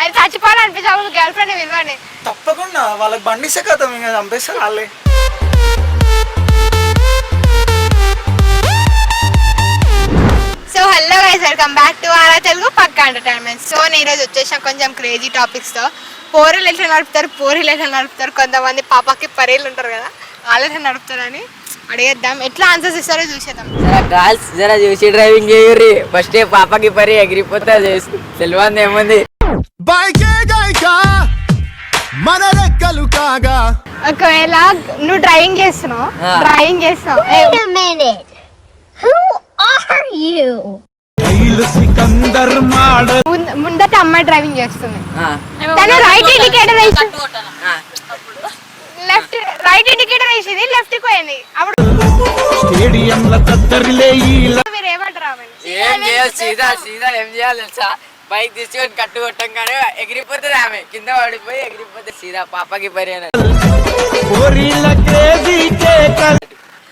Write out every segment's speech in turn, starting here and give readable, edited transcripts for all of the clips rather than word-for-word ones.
అది చచ్చిపోవాలనిపించాలి girl friend విలువని. తప్పకుండా వాళ్ళకి బండిస్తే కదా ఇంకా చంపేస్తారు వాళ్ళే. So hello guys, welcome back to Aara Telugu పక్కా ఎంటర్టైన్మెంట్. సో నేను ఈరోజు వచ్చేసాం కొంచెం క్రేజీ టాపిక్స్తో. పోరీలు ఎట్లా నడుపుతారు, కొంతమంది పాపకి పరీలు ఉంటారు కదా, వాళ్ళు ఎట్లా నడుపుతారని అడిగేద్దాం. ఎట్లా ఆన్సర్స్ ఇస్తారో చూసేద్దాం. గర్ల్స్ జరా చూసి డ్రైవింగ్ చేయర్రి. ఫస్ట్ పాపకి పరి ఎగిరిపోతా తెలివంది ఏముంది. ఒకవేళ నువ్వు డ్రైవింగ్ చేస్తున్నావు ముందట అమ్మాయి డ్రైవింగ్ చేస్తుంది, తను రైట్ ఇండికేటర్ వేసి రైట్ ఇండికేటర్ వేసింది, లెఫ్ట్ కి పోయింది. అప్పుడు మీరు ఏమంటారు? ఏం చేయాలి? సీదా ఏం చేయాలి తెలుసా? బైక్ తీసుకొని కట్టు కొట్టంగానే ఎగిరిపోతుంది ఆమె, కింద పడిపోయి ఎగిరిపోతుంది సీదా పాపకి పరి అని.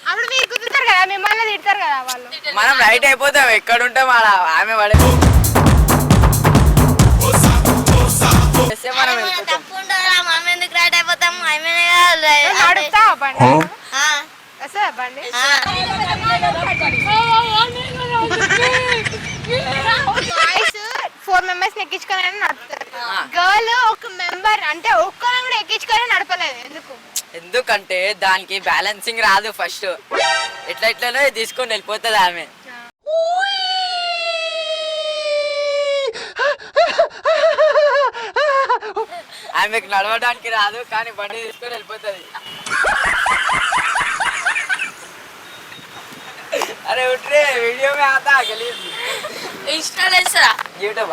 అప్పుడు మీరు కుదురుతారు కదా, మిమ్మల్ని తిడతారు కదా వాళ్ళు. మనం రైట్ అయిపోతాం, ఎక్కడ ఉంటాం ఆమె పడే మనం బండి 4 మెంబర్స్ ఎక్కించుకొని నడుపుతారు. గర్ల్ ఒక మెంబర్ అంటే ఒక్కరిని కూడా ఎక్కించుకొని నడపలేదు. ఎందుకంటే దానికి బ్యాలెన్సింగ్ రాదు. ఫస్ట్ ఎట్లనే తీసుకొని వెళ్ళిపోతుంది ఆమె. ఆమెకు నడవడానికి రాదు, కానీ బండి తీసుకొని వెళ్ళిపోతుంది. अरे उठ रे, वीडियो में आता गलीज इंस्टा लेसरा यूट्यूब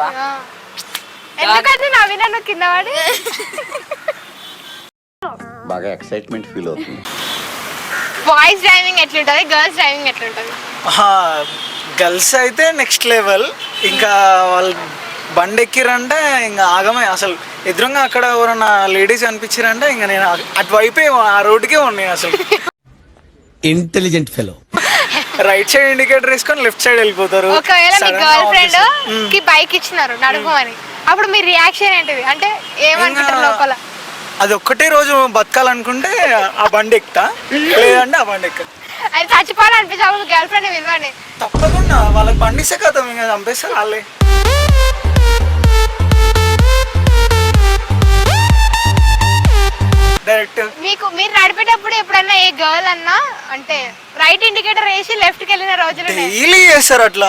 ఎందుకంటే నవ్వినా కింద పడి బాగా ఎక్సైట్మెంట్ ఫీల్ అవుతుంది. బాయ్స్ డ్రైవింగ్ ఎట్లుంటది, గర్ల్స్ డ్రైవింగ్ ఎట్లుంటది? గర్ల్స్ అయితే నెక్స్ట్ లెవెల్. ఇంకా వాళ్ళు బండి ఎక్కిరంటే ఇంకా ఆగమే. అసలు ఎదురుగా అక్కడ ఎవరన్నా లేడీస్ అనిపించారంటే ఇంకా నేను అటువైపే ఆ రోడ్డుకే ఉన్నాయి. అసలు intelligent fellow right side indicator వేసుకొని లెఫ్ట్ సైడ్ వెళ్ళిపోతారు. ఒకవేళ మీ గర్ల్ ఫ్రెండ్ కి బైక్ ఇచ్చినారు నడుపుమని, అప్పుడు మీ రియాక్షన్ ఏంటిది? అంటే ఏమనుకుంటారు లోపల? అది ఒక్కటే రోజు బతకాలనుకుంటే ఆ బండి ఎక్కుతా, లేదంటే ఆ బండి ఎక్క. అది చచ్చిపోవాలనిపించాలి గర్ల్ ఫ్రెండ్ విలువని. తప్పకుండా వాళ్ళకి బండిస్తే కదా ఇంకా చంపేస్తారు వాళ్ళే. డైరెక్ట్ మీరు నడిపేటప్పుడు ఎప్పుడన్నా ఏ గర్ల్ అన్నా అంటే రైట్ ఇండికేటర్ వేసి లెఫ్ట్ కి వెళ్ళిన రోజులు డైలీ చేస్తారు అట్లా.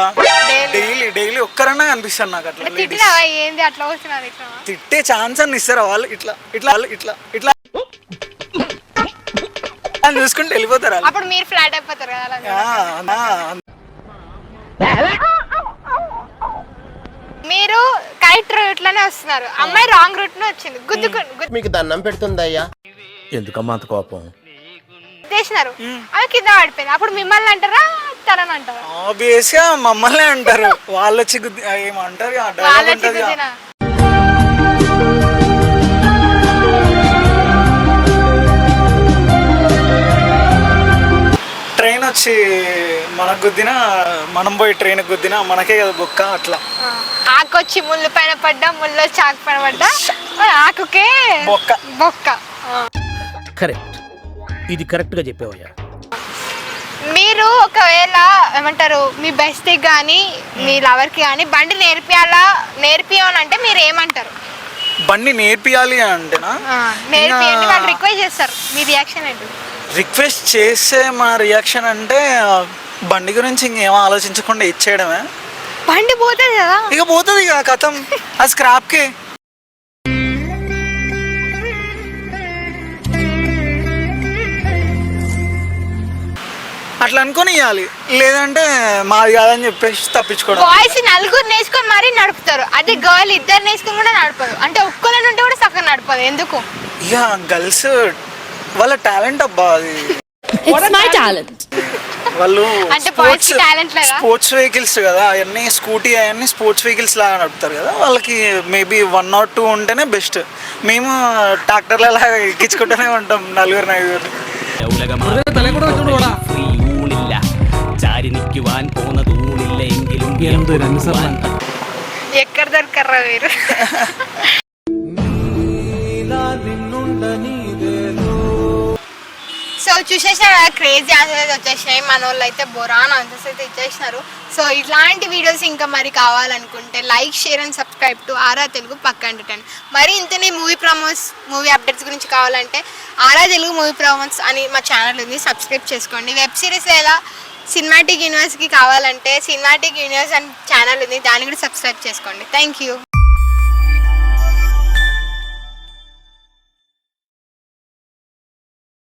డైలీ ఒక్కరన్నా కనిపిస్తారు నాకు అట్లా. తిట్టినావా? ఏంది అట్లా వస్తున్నారు? ఇట్లా తిట్టే ఛాన్స్ అని ఇస్తారు వాళ్ళు. ఇట్లా ఇట్లా ఇట్లా ఇట్లా అని చూసుకుంటే వెళ్ళిపోతారు. అప్పుడు మీరు ఫ్లాట్ అయిపోతారు కదా. మీరు కరెక్ట్ రూట్ లోనే వస్తున్నారు, అమ్మాయి రాంగ్ రూట్ లో వచ్చింది, గుద్దుకుని మీకు దండం పెడుతుందయ్యా. ఎందుకమ్మా అంత కోపం? చేసినారు, అవి కింద పడిపోయింది. అప్పుడు మిమ్మల్ని అంటారా తనని అంటారా? ఆబ్వియస్ గా మమ్మల్ని అంటారు. వాళ్ళు వచ్చి ఏమంటారు, ట్రైన్ వచ్చి మనకు గుద్దినా, మనం పోయి ట్రైన్ గుద్దినా మనకే కదా బొక్క. అట్లా ఆకొచ్చి ముళ్ళు పైన పడ్డా, ముళ్ళు వచ్చి ఆకు పైన పడ్డా, ఆకుకే బొక్క. కరెక్ట్, ఇది కరెక్ట్ గా చెప్పావయ్యా. మీరు ఒకవేళ ఏమంటారు, మీ బెస్ట్ కానీ మీ లవర్ కి కానీ బండి నేర్పియాలంటే మీరు ఏమంటారు? బండి నేర్పియాలి అంటేనా? నేర్పియండి, వాళ్ళు రిక్వెస్ట్ చేస్తారు, మీ రియాక్షన్ ఏంటి? రిక్వెస్ట్ చేస్తే మా రియాక్షన్ అంటే బండి గురించి ఇంకేం ఆలోచించకుండా ఇచ్చేయడమే. బండి పోతుంది కదా, ఇక పోతుంది ఇక కథం, అది స్క్రాప్ కి. అట్లా అనుకుని ఇవ్వాలి, లేదంటే మాది కాదని చెప్పేసి తప్పించుకోవడం. బాయ్స్ నలుగురు నేర్చుకొని మరీ నడుపుతారు, అదే గర్ల్ ఇద్దరు నేర్చుకుని కూడా నడపదు. అంటే ఒక్కళ్ళని ఉంటే కూడా సగం నడపదు. ఎందుకు? ఇక గర్ల్స్ వాళ్ళ టాలెంట్ అబ్బా, అది వాళ్ళు స్పోర్ట్స్ వెహికల్స్ కదా అవన్నీ, స్కూటీ అవన్నీ స్పోర్ట్స్ వెహికల్స్ లాగా నడుపుతారు కదా, వాళ్ళకి మేబీ 1 or 2 ఉంటేనే బెస్ట్. మేము ట్రాక్టర్ల లాగా ఎక్కించుకుంటూనే ఉంటాం నలుగురు 5 ఎక్కడ ఎక్కడ దొరకర్రా మీరు? సో చూసేసిన క్రేజీ ఆన్సర్స్ అయితే వచ్చేసినాయి. మన వాళ్ళు అయితే బొరాన్ ఆన్సర్స్ అయితే ఇచ్చేసినారు. సో ఇట్లాంటి వీడియోస్ ఇంకా మరి కావాలనుకుంటే like, share and subscribe to Aara Telugu పక్కా ఎంటర్టైన్మెంట్. మరి ఇంతనే మూవీ అప్డేట్స్ గురించి కావాలంటే ఆరా తెలుగు మూవీ ప్రమోట్స్ అని మా ఛానల్ ఉంది, సబ్స్క్రైబ్ చేసుకోండి. వెబ్ సిరీస్ ఎలా సినిమాటిక్ యూనివర్స్కి కావాలంటే సినిమాటిక్ యూనివర్స్ అని ఛానల్ ఉంది, దాన్ని కూడా సబ్స్క్రైబ్ చేసుకోండి. Thank you.